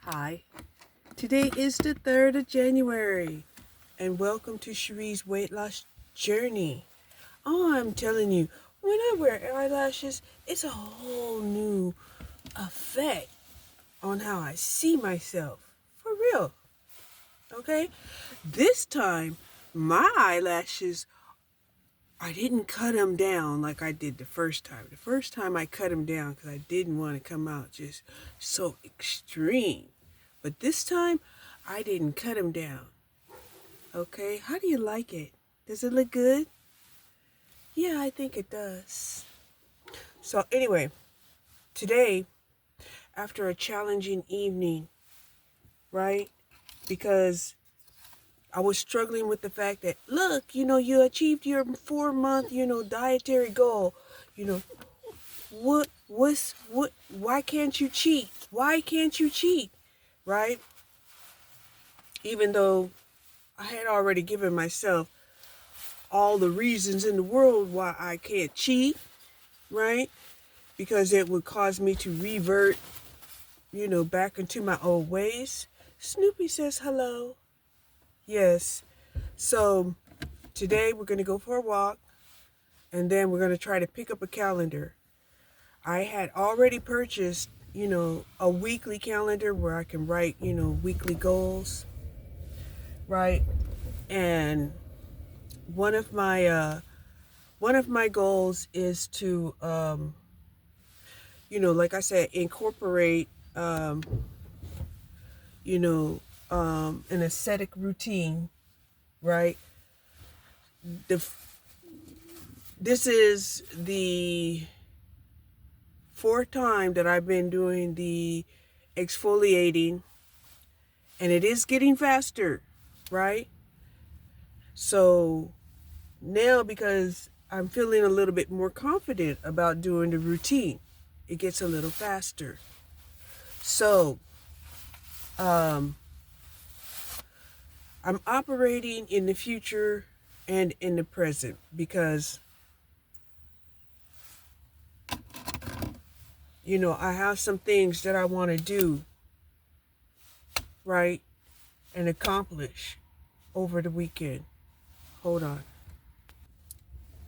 Hi, today is the 3rd of January, and welcome to Cherie's weight loss journey. Oh, I'm telling you, when I wear eyelashes, it's a whole new effect on how I see myself. For real. Okay? This time, my eyelashes, I didn't cut them down like I did the first time. The first time I cut them down because I didn't want to come out just so extreme. But this time, I didn't cut them down. Okay, how do you like it? Does it look good? Yeah, I think it does. So anyway, today, after a challenging evening, right? Because I was struggling with the fact that, look, you achieved your 4-month, dietary goal. Why can't you cheat? Why can't you cheat? Right? Even though I had already given myself all the reasons in the world why I can't cheat, right? Because it would cause me to revert, back into my old ways. Snoopy says hello. Yes. So today we're going to go for a walk, and then we're going to try to pick up a calendar. I had already purchased, a weekly calendar where I can write, weekly goals, right? And one of my goals is to, like I said, incorporate, an aesthetic routine, right? This is the 4th time that I've been doing the exfoliating, and it is getting faster, right? So now, because I'm feeling a little bit more confident about doing the routine, it gets a little faster. So I'm operating in the future and in the present because, I have some things that I want to do, right, and accomplish over the weekend. Hold on.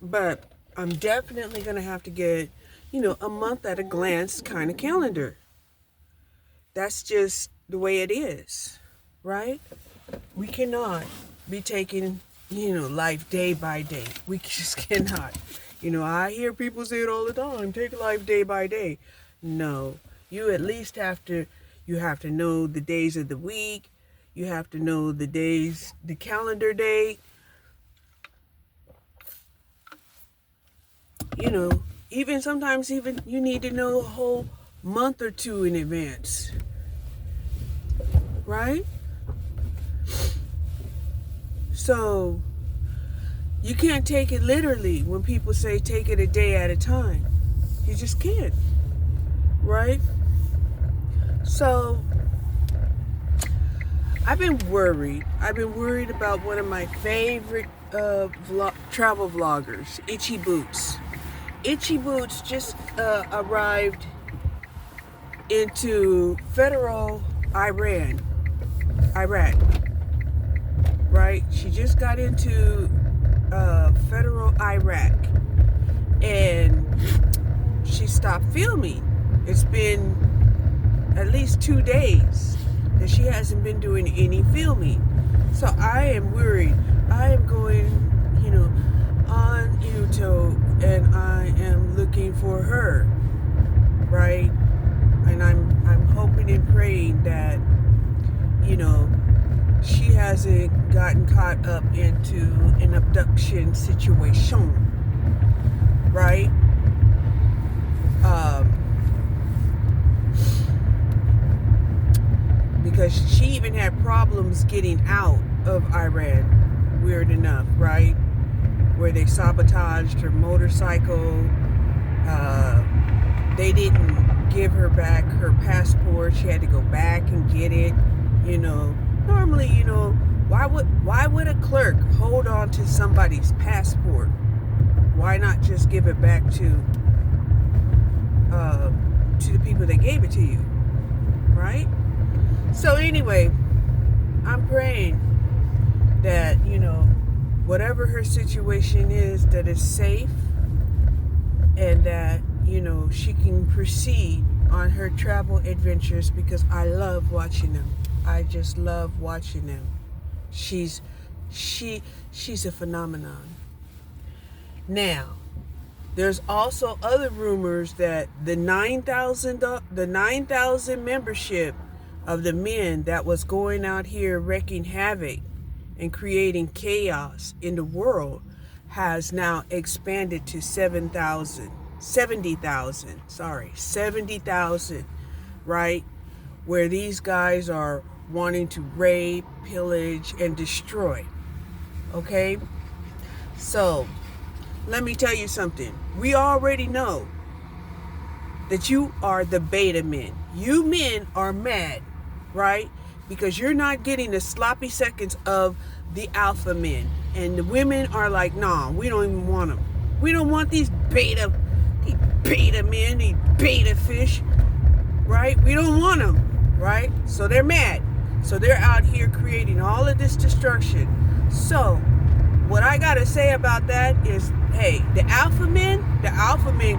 But I'm definitely going to have to get, a month at a glance kind of calendar. That's just the way it is, right? We cannot be taking, life day by day. We just cannot. I hear people say it all the time, take life day by day. No, you at least have to know the days of the week. You have to know the days, the calendar day. Even sometimes even you need to know a whole month or two in advance. Right? So you can't take it literally when people say take it a day at a time. You just can't. Right? So I've been worried. I've been worried about one of my favorite travel vloggers, Itchy Boots. Itchy Boots just arrived into federal Iraq, right? She just got into federal Iraq, and she stopped filming. It's been at least 2 days that she hasn't been doing any filming. So I am worried. I am going, on YouTube, and I am looking for her, right? And I'm hoping and praying that, she hasn't gotten caught up into an abduction situation, right? Because she even had problems getting out of Iran, weird enough, right? Where they sabotaged her motorcycle. They didn't give her back her passport. She had to go back and get it. Normally, why would a clerk hold on to somebody's passport? Why not just give it back to the people that gave it to you, right? So anyway, I'm praying that, whatever her situation is, that it's safe, and that, she can proceed on her travel adventures, because I love watching them. I just love watching them. She's a phenomenon. Now, there's also other rumors that the 9,000 membership of the men that was going out here wreaking havoc and creating chaos in the world has now expanded to 70,000, right? Where these guys are wanting to rape, pillage, and destroy. Okay? So, let me tell you something. We already know that you are the beta men. You men are mad, right? Because you're not getting the sloppy seconds of the alpha men. And the women are like, nah, we don't even want them. We don't want these beta men, these beta fish, right? We don't want them, right? So they're mad. So they're out here creating all of this destruction. So what I got to say about that is, hey, the alpha men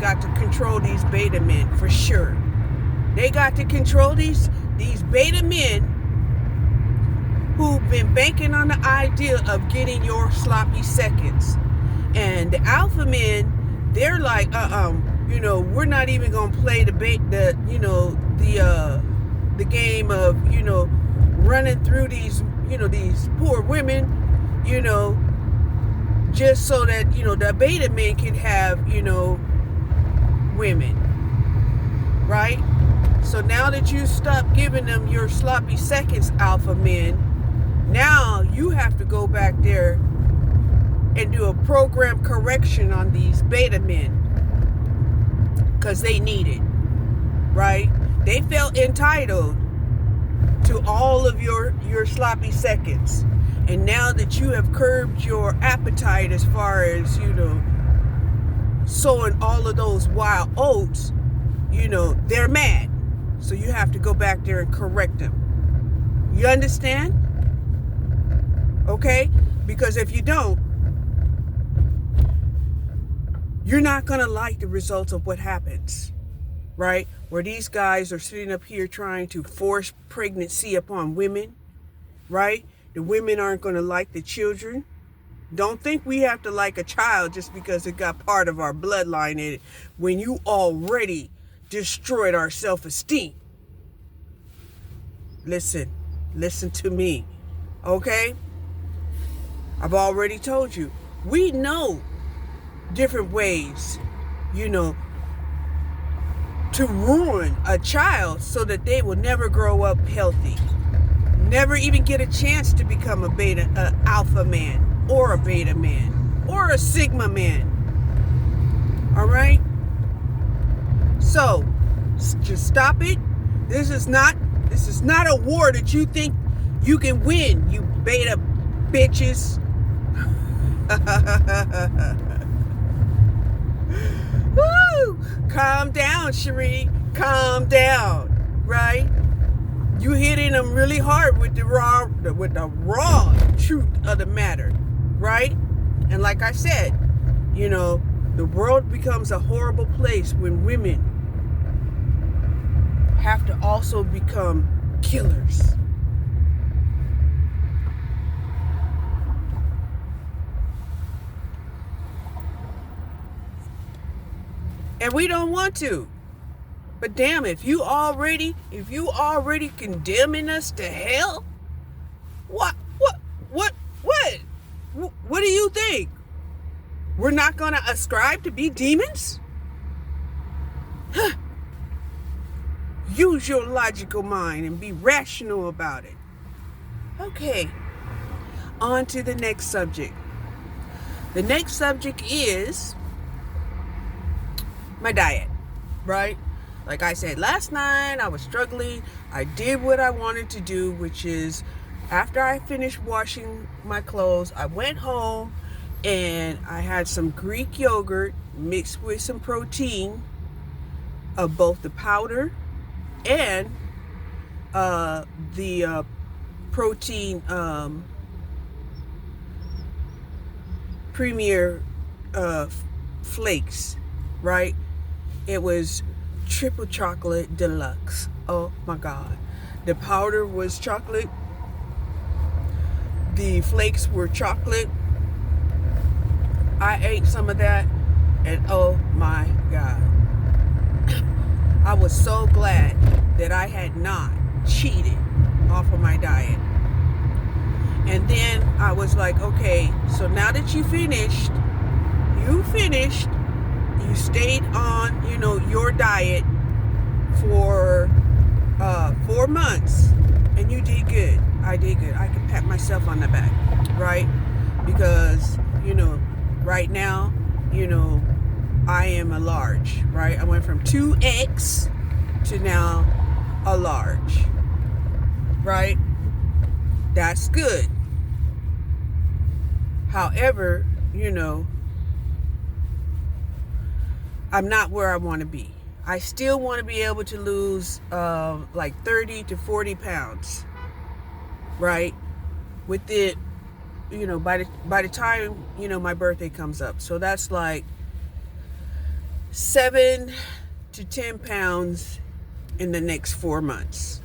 got to control these beta men for sure. They got to control these beta men who've been banking on the idea of getting your sloppy seconds. And the alpha men, they're like, we're not even gonna play the game of, running through these poor women, just so that, the beta men can have, women, right? So now that you stop giving them your sloppy seconds, alpha men, now you have to go back there and do a program correction on these beta men, because they need it, right? They felt entitled to all of your sloppy seconds. And now that you have curbed your appetite as far as, sowing all of those wild oats, they're mad. So you have to go back there and correct them. You understand? Okay? Because if you don't, you're not going to like the results of what happens, right? Where these guys are sitting up here trying to force pregnancy upon women, right? The women aren't going to like the children. Don't think we have to like a child just because it got part of our bloodline in it, when you already destroyed our self-esteem. Listen to me, okay? I've already told you, we know different ways, to ruin a child so that they will never grow up healthy, never even get a chance to become a alpha man, or a beta man, or a sigma man. All right? So, just stop it. This is not a war that you think you can win, you beta bitches. Woo! Calm down, Cherie. Calm down, right? You hitting them really hard with the raw truth of the matter, right? And like I said, the world becomes a horrible place when women have to also become killers. And we don't want to. But damn, if you already condemning us to hell, what do you think? We're not gonna ascribe to be demons? Use your logical mind and be rational about it. Okay, on to the next subject. The next subject is my diet, right? Like I said, last night I was struggling. I did what I wanted to do, which is after I finished washing my clothes, I went home and I had some Greek yogurt mixed with some protein of both the powder and the protein premier flakes, right? It was triple chocolate deluxe. Oh my God. The powder was chocolate. The flakes were chocolate. I ate some of that, and oh my God. I was so glad that I had not cheated off of my diet. And then I was like, okay, so now that you finished, you stayed on, your diet for 4 months, and you did good. I did good. I can pat myself on the back, right? Because, right now, I am a large, right? I went from 2X to now a large, right? That's good. However, I'm not where I want to be. I still want to be able to lose like 30 to 40 pounds, right? With it, by the time, my birthday comes up. So that's like 7 to 10 pounds in the next 4 months.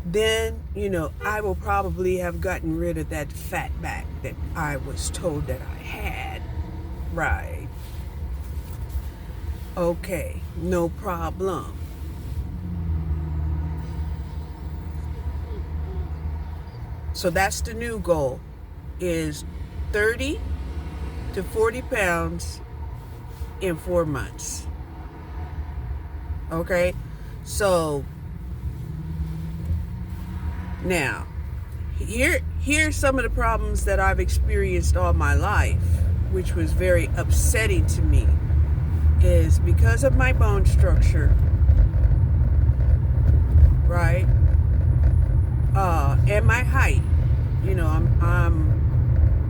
Then, I will probably have gotten rid of that fat back that I was told that I had. Right. Okay, no problem. So that's the new goal, is 30 to 40 pounds in 4 months. Okay, so now here's some of the problems that I've experienced all my life, which was very upsetting to me, is because of my bone structure, right? And my height.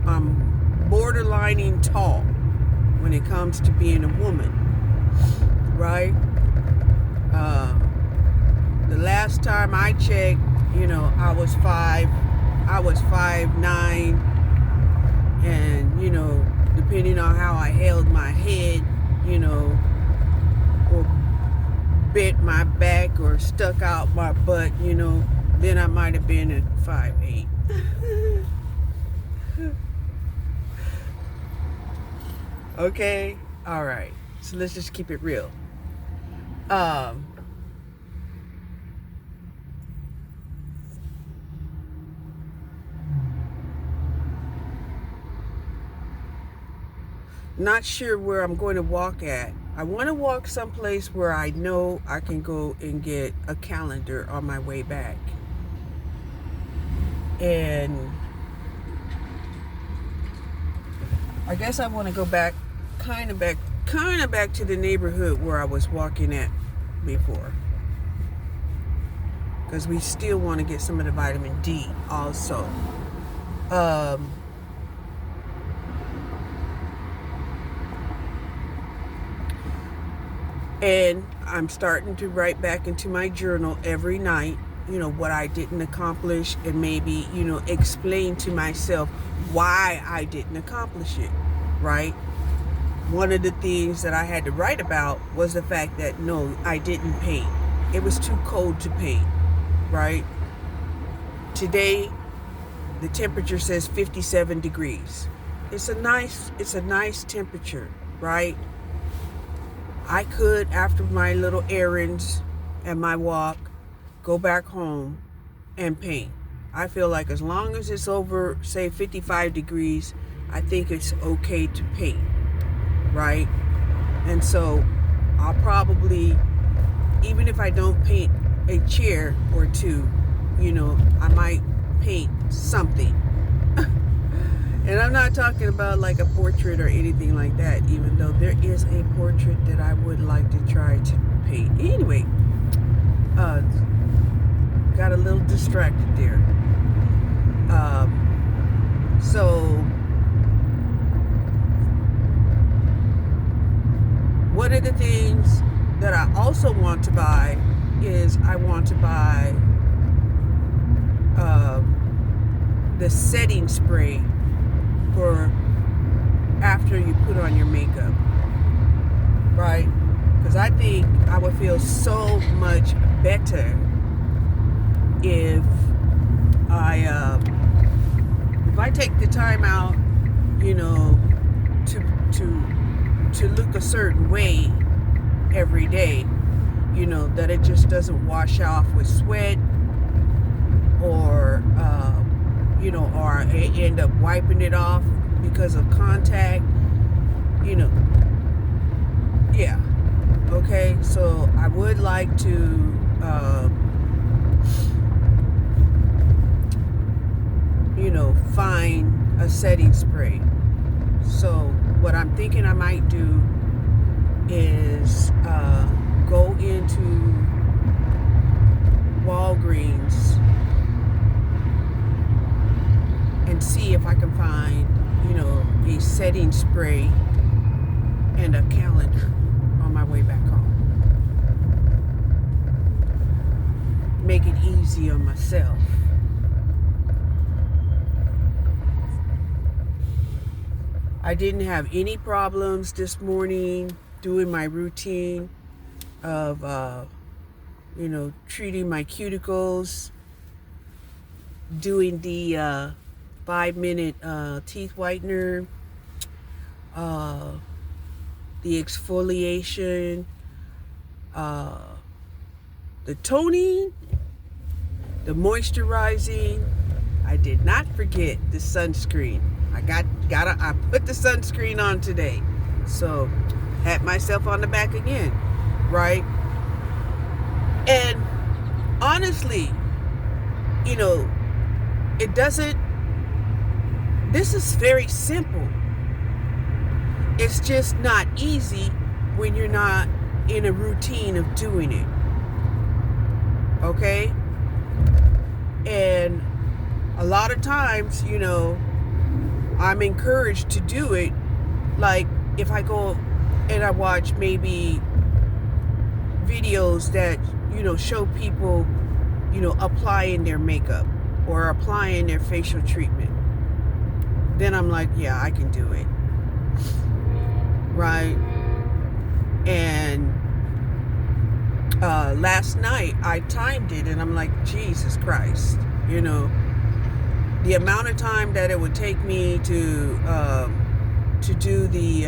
I'm borderlining tall when it comes to being a woman, right? The last time I checked, I was 5'9", and depending on how I held my head, or bent my back or stuck out my butt, then I might have been at 5'8". Okay, all right. So let's just keep it real. Not sure where I'm going to walk at. I want to walk someplace where I know I can go and get a calendar on my way back. And I guess I want to go back, kind of back to the neighborhood where I was walking at before. Because we still want to get some of the vitamin D also. And I'm starting to write back into my journal every night, what I didn't accomplish, and maybe, explain to myself why I didn't accomplish it, right? One of the things that I had to write about was the fact that, no, I didn't paint. It was too cold to paint, right? Today, the temperature says 57 degrees. It's a nice temperature, right? I could, after my little errands and my walk, go back home and paint. I feel like as long as it's over, say, 55 degrees, I think it's okay to paint, right? And so I'll probably, even if I don't paint a chair or two, I might paint something. And I'm not talking about like a portrait or anything like that, even though there is a portrait that I would like to try to paint. Anyway, got a little distracted there. So one of the things that I also want to buy is I want to buy the setting spray for after you put on your makeup, right? Because I think I would feel so much better if I take the time out, you know, to look a certain way every day, you know, that it just doesn't wash off with sweat, or you know, or I end up wiping it off because of contact, you know. Yeah. Okay, so I would like to you know, find a setting spray. So what I'm thinking I might do is go into Walgreens and see if I can find, you know, a setting spray and a calendar on my way back home. Make it easy on myself. I didn't have any problems this morning doing my routine of, you know, treating my cuticles, doing the 5-minute teeth whitener, the exfoliation, the toning, the moisturizing. I did not forget the sunscreen. I put the sunscreen on today. So, pat myself on the back again, right? And honestly, you know, this is very simple. It's just not easy when you're not in a routine of doing it. Okay? And a lot of times, you know, I'm encouraged to do it. Like if I go and I watch maybe videos that, you know, show people, you know, applying their makeup or applying their facial treatment, then I'm like, yeah, I can do it. Right? And last night I timed it and I'm like, Jesus Christ, you know, the amount of time that it would take me to do the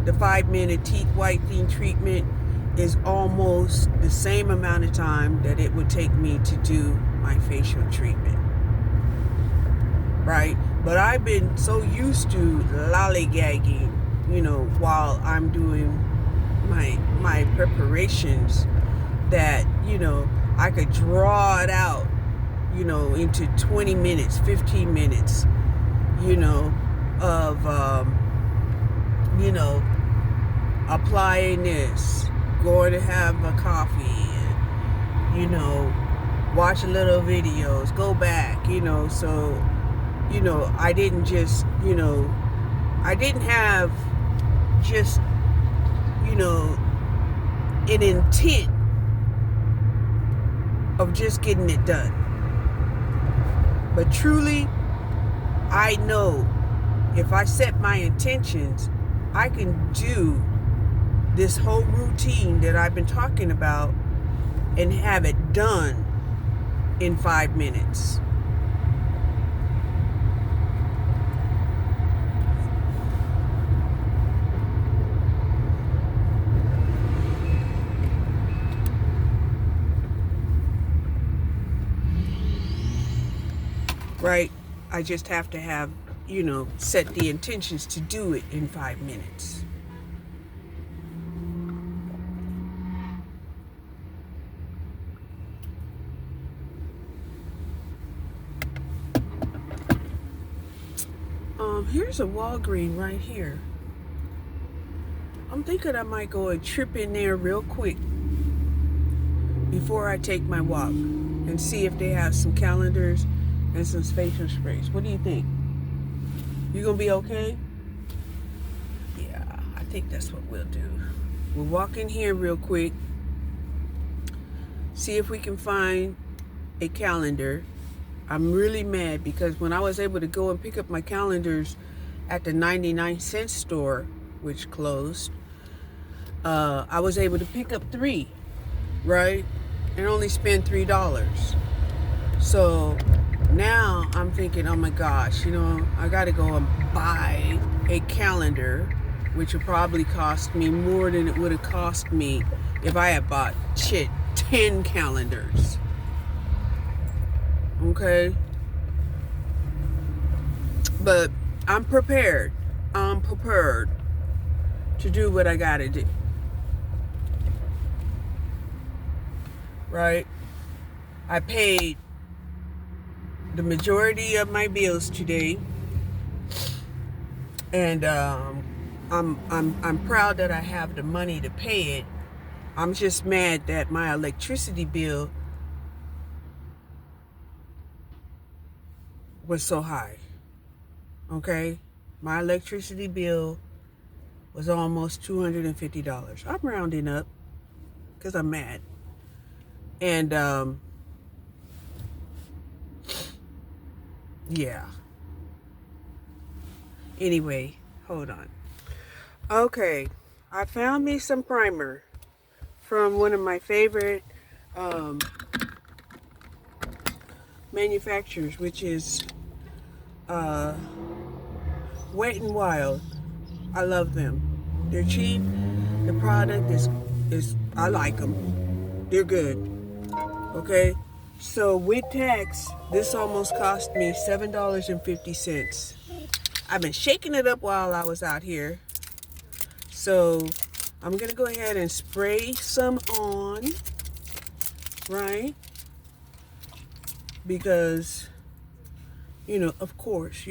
5-minute teeth whitening treatment is almost the same amount of time that it would take me to do my facial treatment. Right? But I've been so used to lollygagging, you know, while I'm doing my preparations, that, you know, I could draw it out, you know, into 20 minutes, 15 minutes, you know, of, you know, applying this, going to have a coffee, and, you know, watch a little videos, go back, you know. So, you know, I didn't just, you know, I didn't have just, you know, an intent of just getting it done. But truly, I know if I set my intentions, I can do this whole routine that I've been talking about and have it done in 5 minutes. Right? I just have to have, you know, set the intentions to do it in 5 minutes. Here's a Walgreens right here. I'm thinking I might go and trip in there real quick before I take my walk and see if they have some calendars and some facial sprays. What do you think? You gonna be okay? Yeah, I think that's what we'll do. We'll walk in here real quick, see if we can find a calendar I'm really mad because when I was able to go and pick up my calendars at the 99-cent store, which closed, I was able to pick up 3, right? And only spend $3. So now I'm thinking, oh my gosh, I got to go and buy a calendar, which would probably cost me more than it would have cost me if I had bought 10 calendars. Okay? But I'm prepared. I'm prepared to do what I got to do. Right? I paid the majority of my bills today, and I'm proud that I have the money to pay it. I'm just mad that my electricity bill was so high. Okay, my electricity bill was almost $250. I'm rounding up because I'm mad, and yeah. Anyway, hold on. Okay, I found me some primer from one of my favorite manufacturers, which is Wet n Wild. I love them. They're cheap. The product is I like them. They're good. Okay, so with tax, this almost cost me $7.50. I've been shaking it up while I was out here. So I'm going to go ahead and spray some on, right? Because, of course,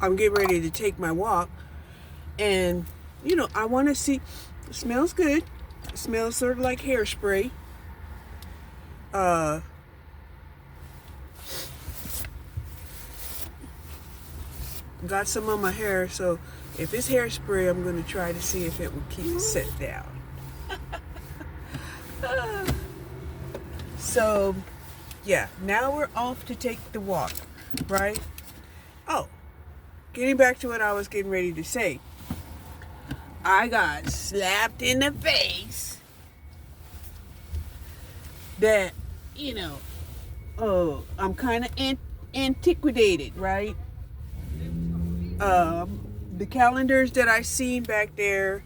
I'm getting ready to take my walk. And, I want to see, it smells good. It smells sort of like hairspray. Got some on my hair, so if it's hairspray, I'm going to try to see if it will keep it set down. So, yeah, now we're off to take the walk, right? Oh, getting back to what I was getting ready to say. I got slapped in the face that, I'm kind of antiquated, right? The calendars that I seen back there,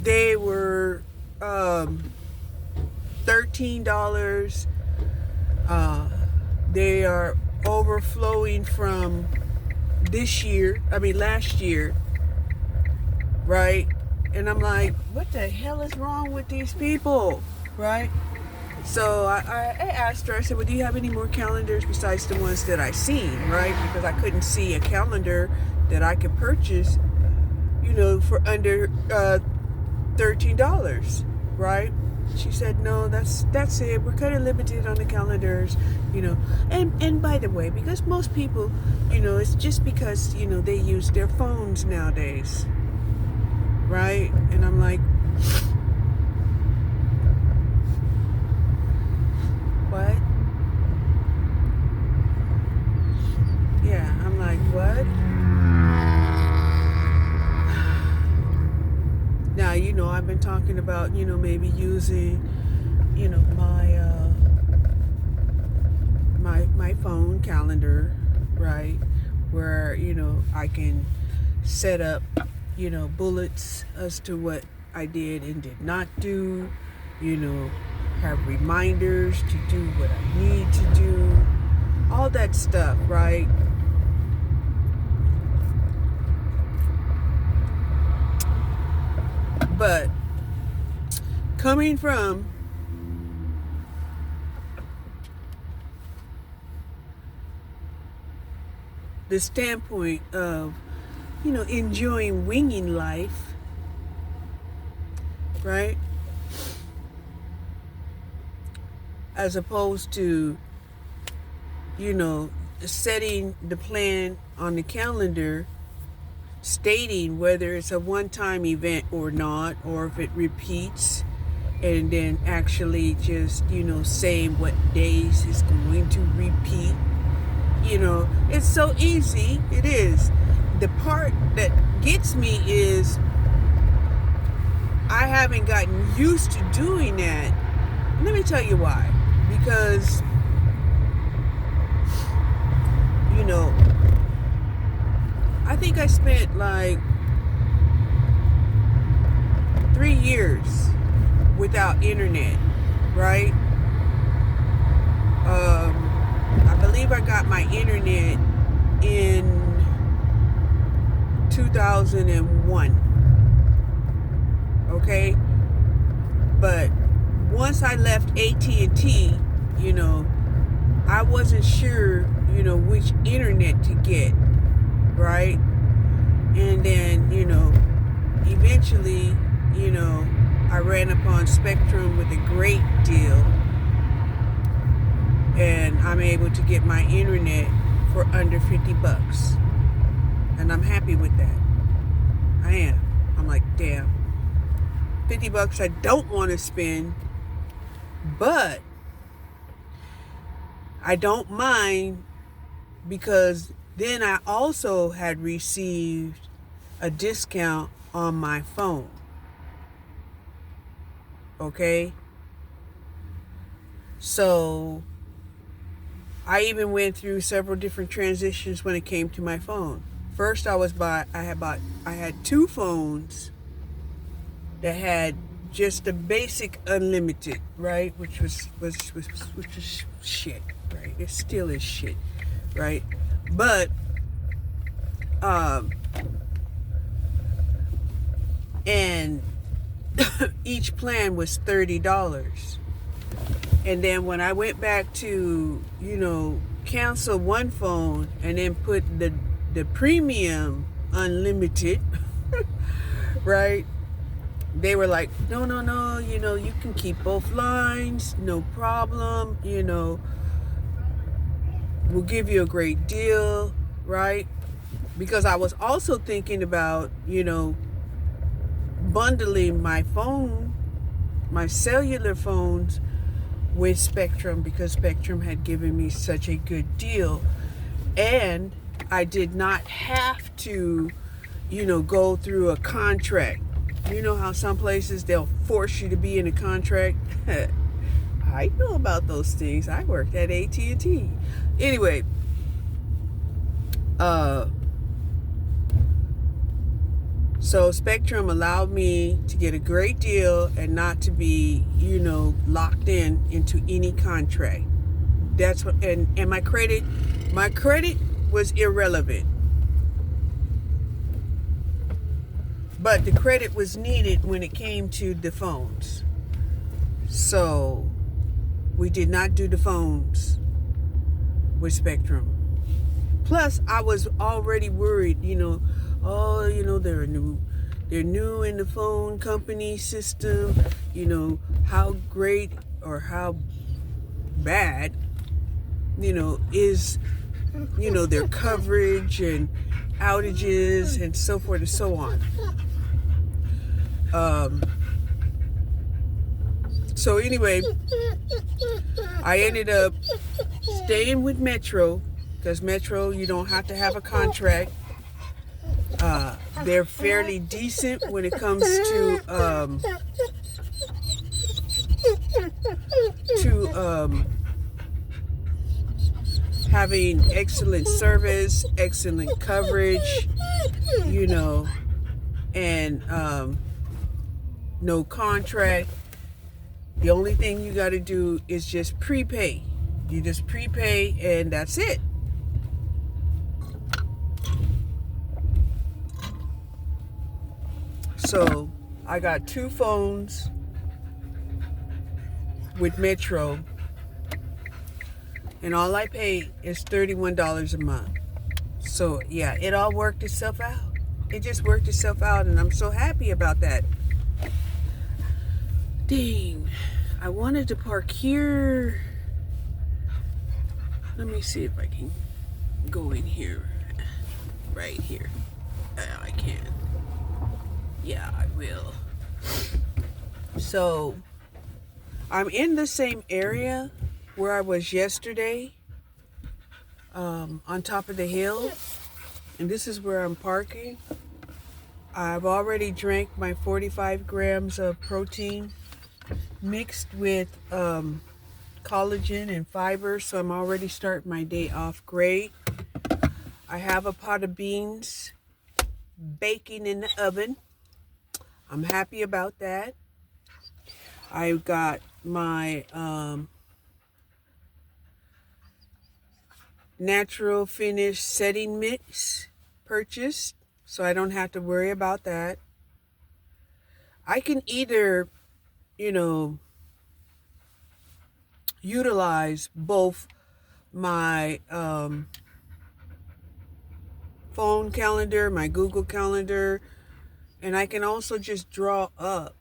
they were $13. They are overflowing from last year, right? And I'm like, what the hell is wrong with these people, right? So I asked her, I said, well, do you have any more calendars besides the ones that I seen, right? Because I couldn't see a calendar that I could purchase, for under $13, right? She said, no, that's it. We're kind of limited on the calendars, And by the way, because most people, it's just because, they use their phones nowadays, right? And I'm like, what? Yeah, I'm like, what? Now, I've been talking about, maybe using, my phone calendar, right? Where, I can set up, bullets as to what I did and did not do, have reminders to do what I need to do, all that stuff, right? But coming from the standpoint of, enjoying winging life, right? As opposed to, setting the plan on the calendar stating whether it's a one-time event or not, or if it repeats, and then actually just, saying what days it's going to repeat. It's so easy. It is. The part that gets me is I haven't gotten used to doing that. Let me tell you why. Because, I think I spent like 3 years without internet, right? I believe I got my internet in 2001. Okay? But once I left AT&T, I wasn't sure, which internet to get, right? And then, eventually, I ran upon Spectrum with a great deal, and I'm able to get my internet for under $50. And I'm happy with that. I am. I'm like, damn. $50 I don't want to spend, but I don't mind, because then I also had received a discount on my phone. Okay? So I even went through several different transitions when it came to my phone. First I had 2 phones that had just the basic unlimited, right? Which was shit, right? It still is shit, right? But and each plan was $30. And then when I went back to, cancel one phone and then put the premium unlimited, right? They were like, no, you can keep both lines, no problem, we'll give you a great deal, right? Because I was also thinking about, bundling my phone, my cellular phones, with Spectrum, because Spectrum had given me such a good deal, and I did not have to, go through a contract. You know how some places they'll force you to be in a contract? I know about those things. I worked at AT&T. Anyway, so Spectrum allowed me to get a great deal and not to be, locked into any contract. That's what, and my credit was irrelevant. But the credit was needed when it came to the phones. So we did not do the phones with Spectrum. Plus, I was already worried, they're new in the phone company system, how great or how bad, is, their coverage and outages and so forth and so on. So anyway, I ended up staying with Metro, because Metro, you don't have to have a contract. They're fairly decent when it comes to having excellent service, excellent coverage, and no contract. The only thing you got to do is just prepay. You just prepay and that's it. So I got 2 phones with Metro, and all I pay is $31 a month. So yeah, it all worked itself out. It just worked itself out, and I'm so happy about that. Dang, I wanted to park here. Let me see if I can go in here. Right here. I can't. will. So I'm in the same area where I was yesterday, on top of the hill, and this is where I'm parking. I've already drank my 45 grams of protein mixed with collagen and fiber, so I'm already starting my day off great. I have a pot of beans baking in the oven. I'm happy about that. I've got my natural finish setting mix purchased, so I don't have to worry about that. I can either, utilize both my phone calendar, my Google Calendar, and I can also just draw up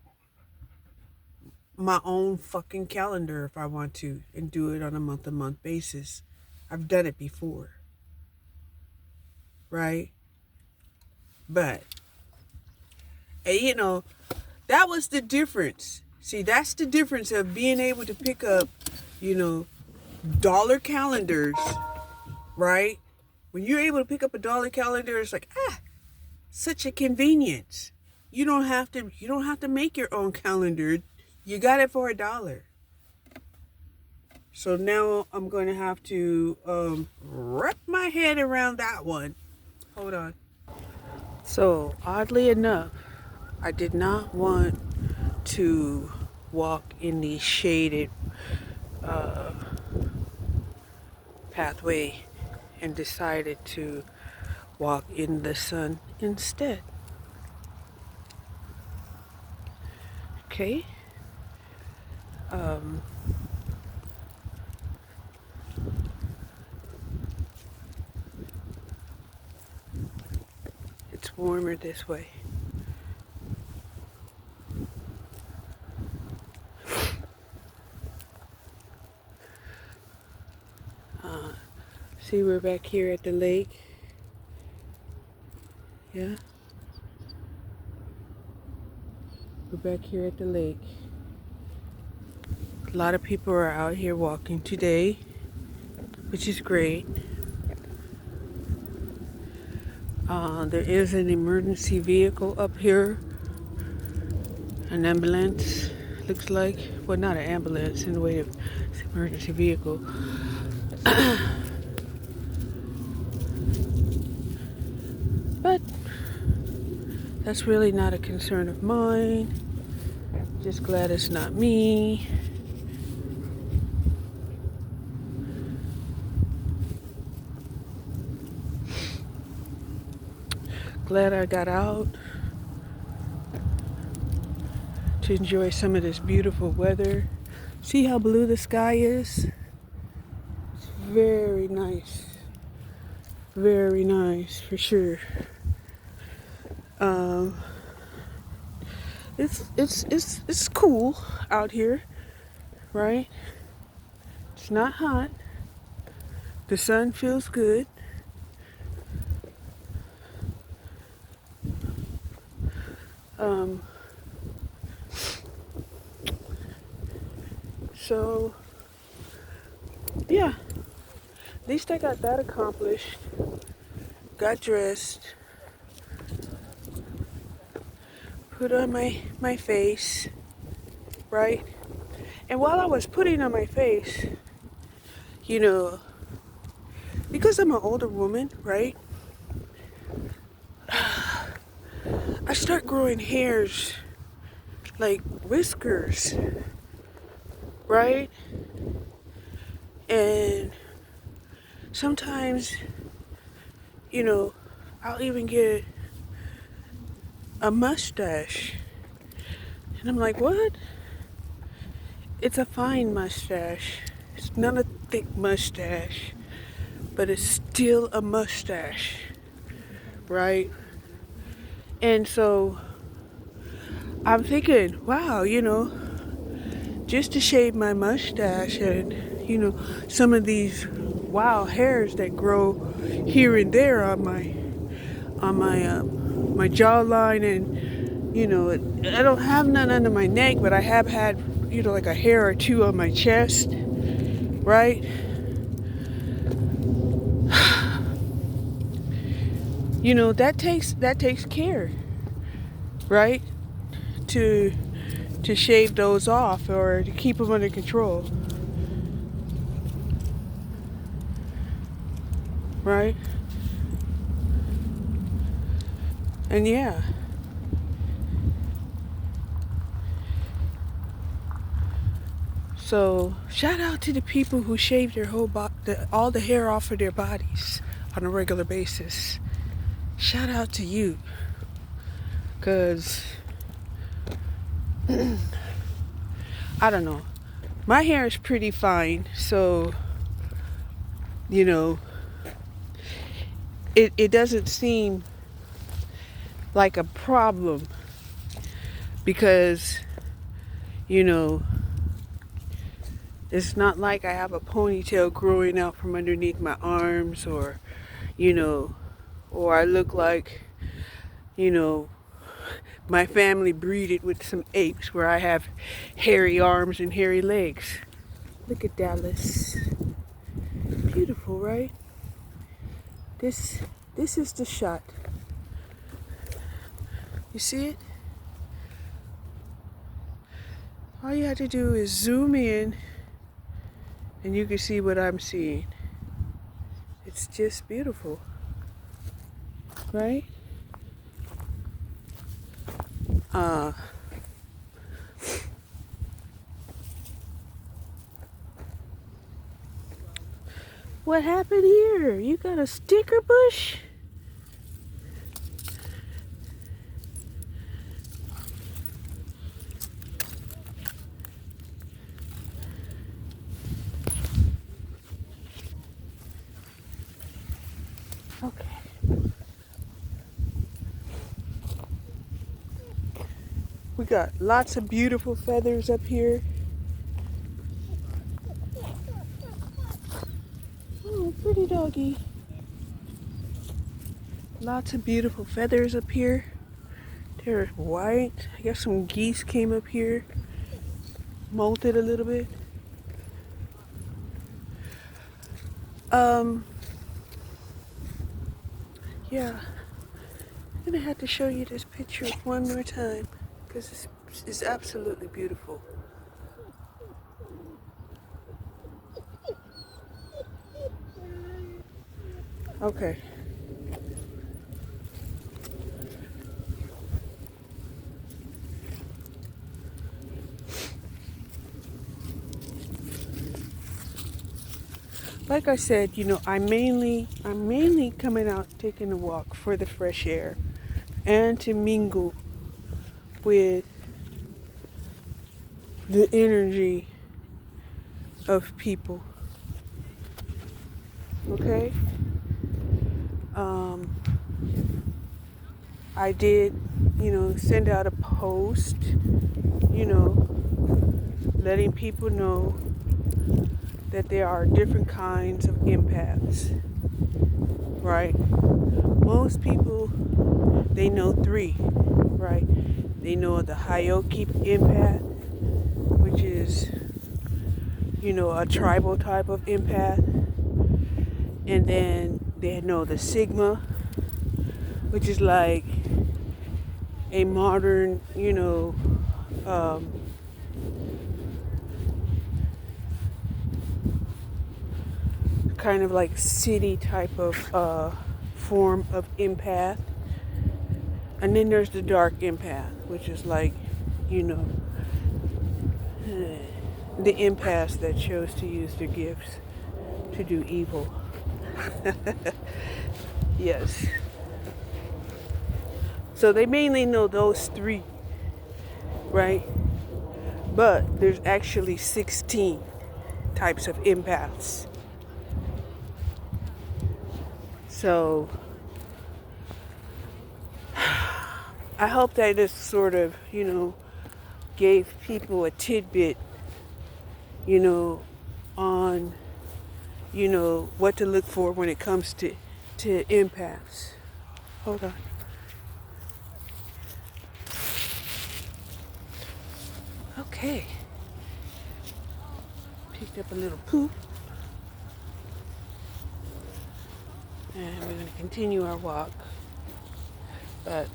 my own fucking calendar if I want to and do it on a month-to-month basis. I've done it before, right? But, that was the difference. See, that's the difference of being able to pick up, dollar calendars, right? When you're able to pick up a dollar calendar, it's like, such a convenience. You don't have to make your own calendar. You got it for $1. So now I'm going to have to wrap my head around that one. Hold on. So oddly enough, I did not want to walk in the shaded pathway and decided to walk in the sun instead. Okay. It's warmer this way. See, we're back here at the lake. Yeah. We're back here at the lake. A lot of people are out here walking today, which is great. There is an emergency vehicle up here. An ambulance, looks like. Well, not an ambulance in the way of it's an emergency vehicle. But that's really not a concern of mine. Just glad it's not me. Glad I got out to enjoy some of this beautiful weather. See how blue the sky is? It's very nice. Very nice, for sure. It's cool out here, right? It's not hot. The sun feels good. So yeah, at least I got that accomplished. Got dressed, put on my face, right? And while I was putting on my face, because I'm an older woman, right? I start growing hairs, like whiskers, right? And sometimes, I'll even get a mustache. And I'm like, what? It's a fine mustache. It's not a thick mustache, but it's still a mustache, right? And so I'm thinking, wow, just to shave my mustache and, some of these wild hairs that grow here and there on my jawline I don't have none under my neck, but I have had, like a hair or two on my chest, right? That takes care, right? To shave those off or to keep them under control, right? And yeah. So shout out to the people who shave their all the hair off of their bodies on a regular basis. Shout out to you, cause I don't know, my hair is pretty fine, so it doesn't seem like a problem because it's not like I have a ponytail growing out from underneath my arms, or or I look like my family breeded with some apes where I have hairy arms and hairy legs. Look at Dallas. Beautiful, right? This is the shot. You see it? All you have to do is zoom in and you can see what I'm seeing. It's just beautiful, right? What happened here? You got a sticker bush? Okay. We got lots of beautiful feathers up here. Oh, pretty doggy. Lots of beautiful feathers up here. They're white. I guess some geese came up here, molted a little bit. Yeah. I'm gonna have to show you this picture one more time because it's absolutely beautiful. Okay. Like I said, I'm mainly coming out taking a walk for the fresh air and to mingle with the energy of people. Okay? I did, send out a post, letting people know that there are different kinds of empaths, right? Most people, they know 3, right? They know the Hioki empath, which is, a tribal type of empath. And then they know the Sigma, which is like a modern, kind of like city type of form of empath. And then there's the dark empath, which is like, the empaths that chose to use their gifts to do evil. Yes. So they mainly know those 3, right? But there's actually 16 types of empaths. So I hope that this sort of, gave people a tidbit, on, what to look for when it comes to empaths. Hold on. Okay. Picked up a little poop. And we're going to continue our walk. But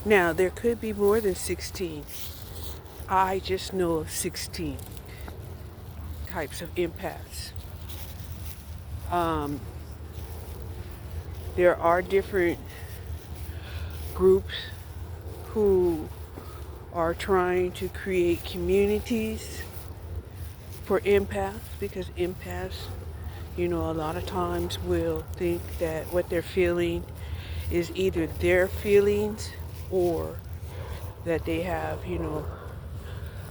now there could be more than 16. I just know of 16 types of empaths. There are different groups who are trying to create communities for empaths, because empaths, a lot of times will think that what they're feeling is either their feelings or that they have,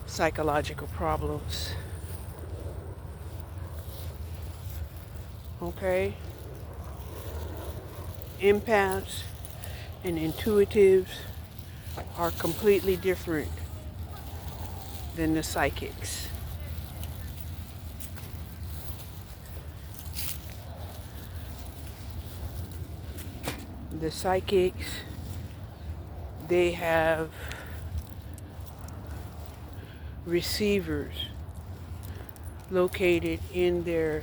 psychological problems. Okay? Empaths and intuitives are completely different than the psychics. The psychics, they have receivers located in their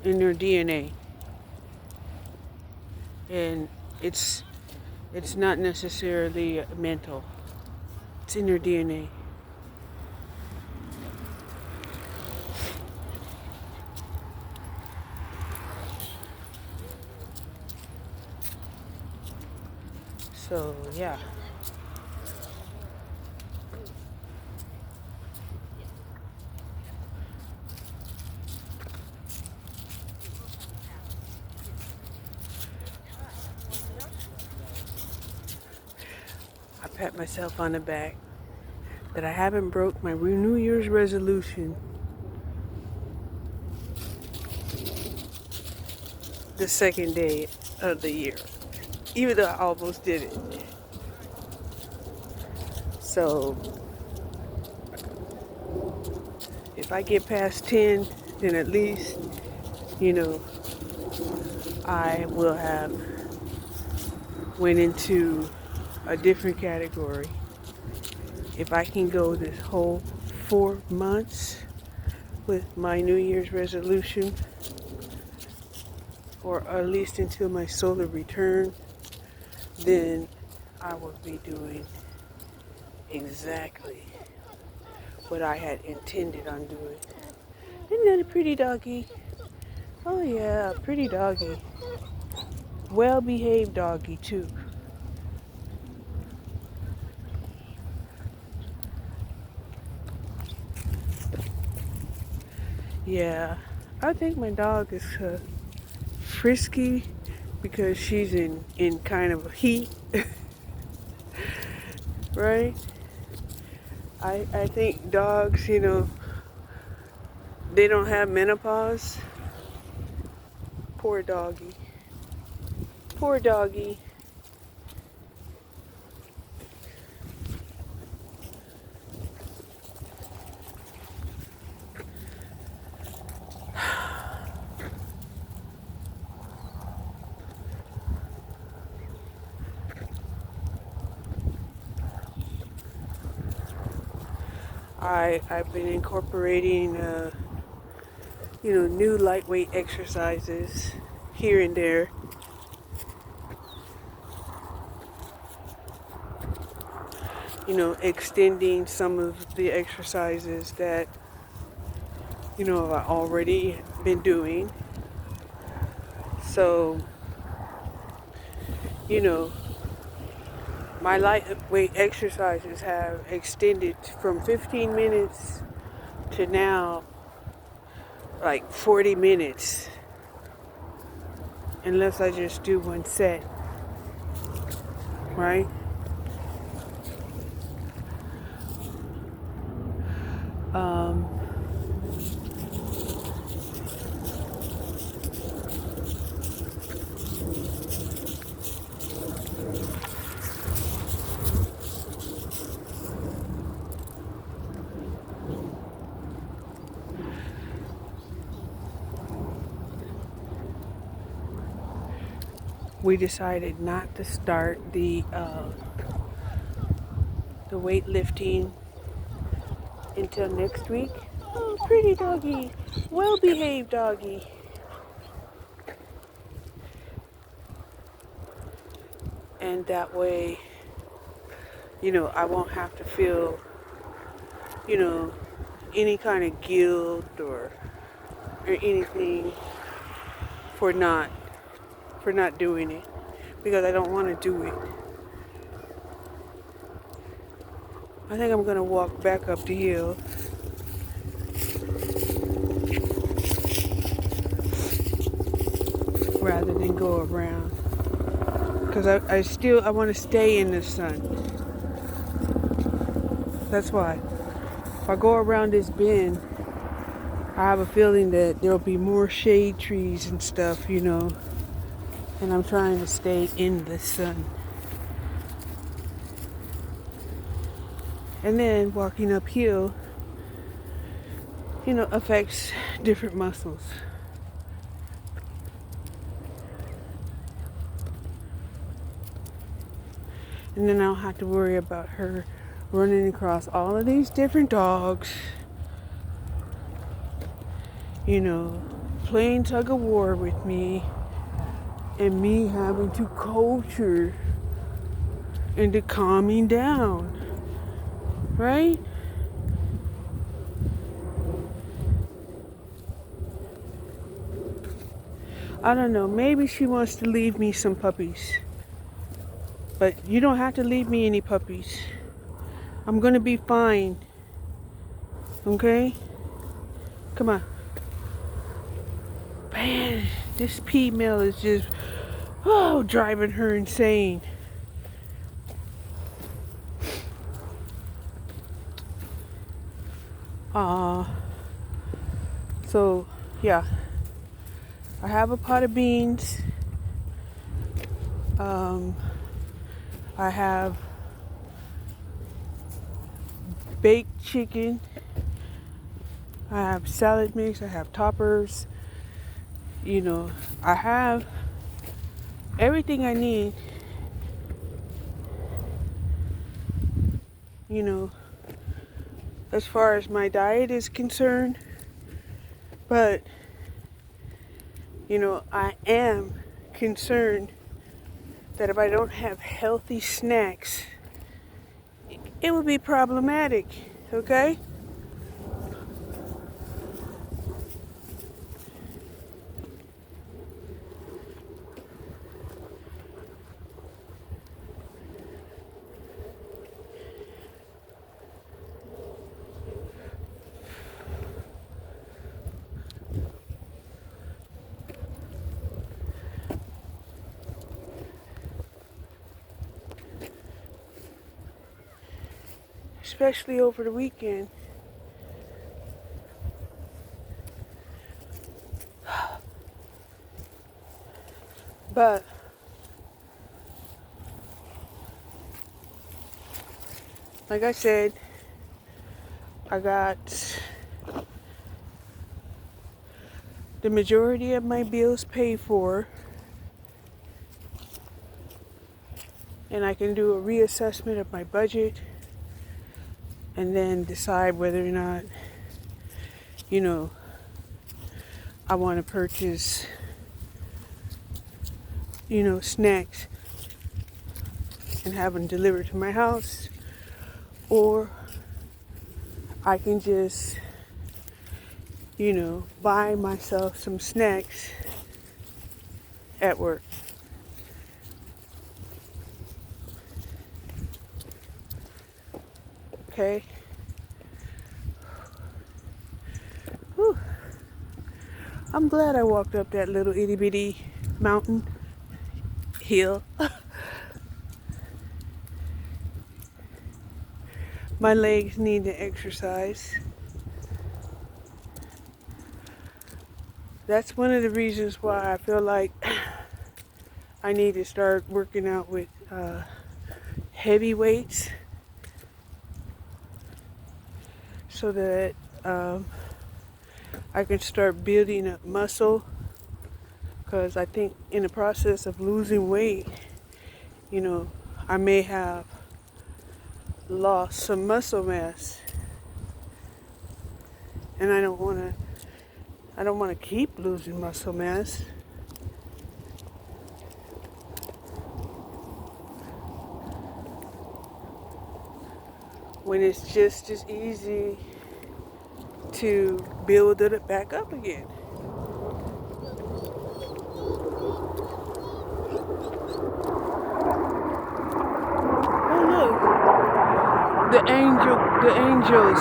DNA, and it's not necessarily mental. It's in their DNA. So yeah. I pat myself on the back that I haven't broke my New Year's resolution the second day of the year, even though I almost did it. So if I get past 10, then at least, I will have went into a different category. If I can go this whole 4 months with my New Year's resolution, or at least until my solar return, then I will be doing exactly what I had intended on doing. Isn't that a pretty doggy? Oh yeah, pretty doggy. Well-behaved doggy too. Yeah, I think my dog is frisky because she's in kind of heat, right? I think dogs, they don't have menopause. Poor doggy. Poor doggy. I've been incorporating, new lightweight exercises here and there. Extending some of the exercises that, I've already been doing. So, my lightweight exercises have extended from 15 minutes to now like 40 minutes, unless I just do one set, right? we decided not to start the weightlifting until next week. Oh, pretty doggy, well-behaved doggy. And that way, I won't have to feel, you know, any kind of guilt or anything for not doing it, because I don't want to do it. I think I'm gonna walk back up the hill rather than go around, because I want to stay in the sun. That's why. If I go around this bend, I have a feeling that there'll be more shade trees and stuff, and I'm trying to stay in the sun. And then walking uphill, affects different muscles. And then I don't have to worry about her running across all of these different dogs, playing tug of war with me, and me having to coach her into calming down, right? I don't know, maybe she wants to leave me some puppies. But you don't have to leave me any puppies. I'm gonna be fine. Okay? Come on. Man, this female is just, driving her insane. So, yeah. I have a pot of beans. I have baked chicken. I have salad mix. I have toppers. I have everything I need. As far as my diet is concerned. But, I am concerned that if I don't have healthy snacks, it would be problematic, okay? Especially over the weekend. But like I said, I got the majority of my bills paid for, and I can do a reassessment of my budget and then decide whether or not, I want to purchase, snacks and have them delivered to my house, or I can just, buy myself some snacks at work. Okay. Whew. I'm glad I walked up that little itty bitty mountain hill. My legs need to exercise. That's one of the reasons why I feel like I need to start working out with heavy weights, so that I can start building up muscle because I think in the process of losing weight, you know, I may have lost some muscle mass, and I don't want to keep losing muscle mass. When it's just as easy to build it back up again. Oh look, the angels.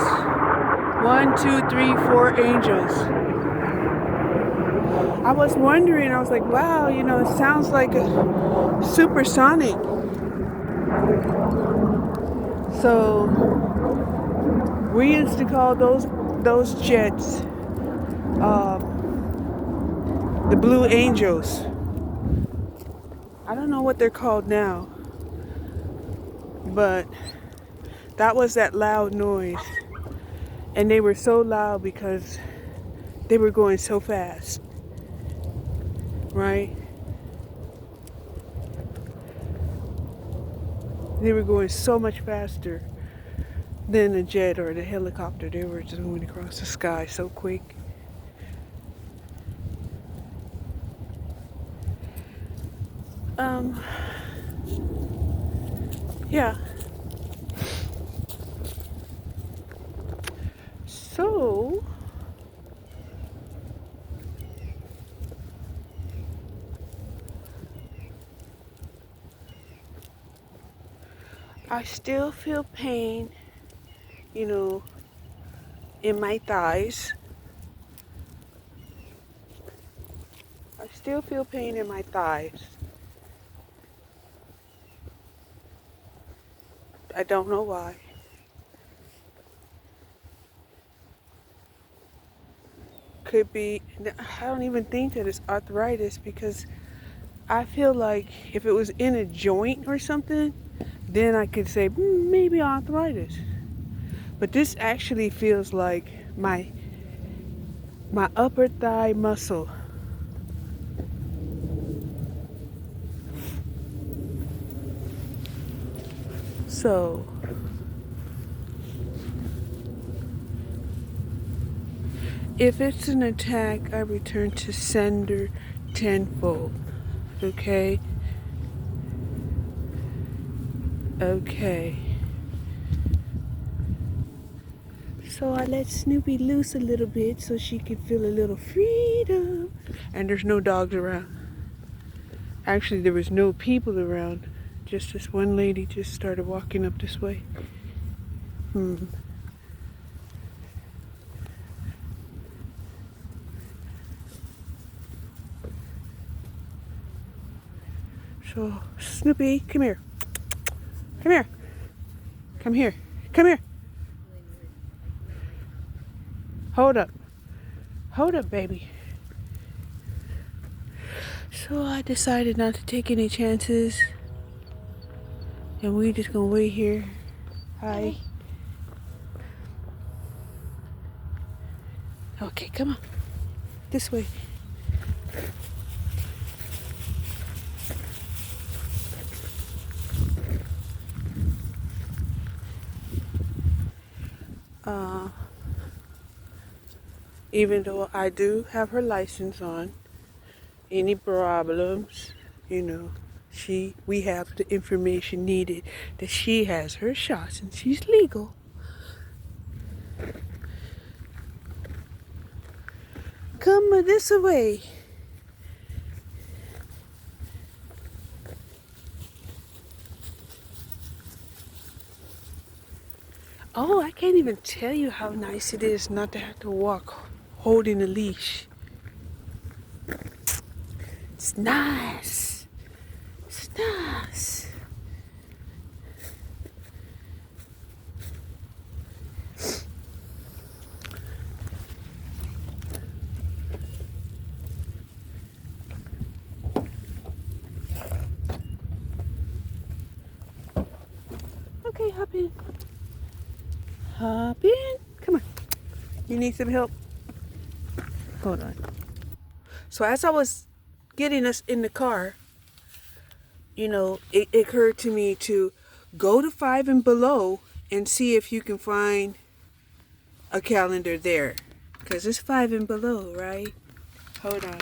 1, 2, 3, 4 angels. I was wondering, I was like, wow, you know, it sounds like a supersonic. So we used to call those jets the Blue Angels. I don't know what they're called now, but that was that loud noise. And they were so loud because they were going so fast, right? They were going so much faster than a jet or the helicopter. They were just moving across the sky so quick. Yeah. So, I still feel pain, you know, in my thighs. I still feel pain in my thighs. I don't know why. Could be, I don't even think that it's arthritis, because I feel like if it was in a joint or something, then I could say maybe arthritis. But this actually feels like my upper thigh muscle. So if it's an attack, I return to sender tenfold. Okay? Okay. So I let Snoopy loose a little bit so she could feel a little freedom. And there's no dogs around. Actually, there was no people around. Just this one lady just started walking up this way. So, Snoopy, come here. Come here. Come here. Come here. Hold up. Hold up, baby. So I decided not to take any chances. And we just gonna wait here. Hi. Okay, come on. This way. Even though I do have her license on, any problems, you know, we have the information needed that she has her shots and she's legal. Come this way. Oh, I can't even tell you how nice it is not to have to walk holding a leash. It's nice. It's nice. Okay, hop in. Hop in. Come on. You need some help? Hold on. So as I was getting us in the car, it occurred to me to go to Five and Below and see if you can find a calendar there. Because it's Five and Below, right? Hold on.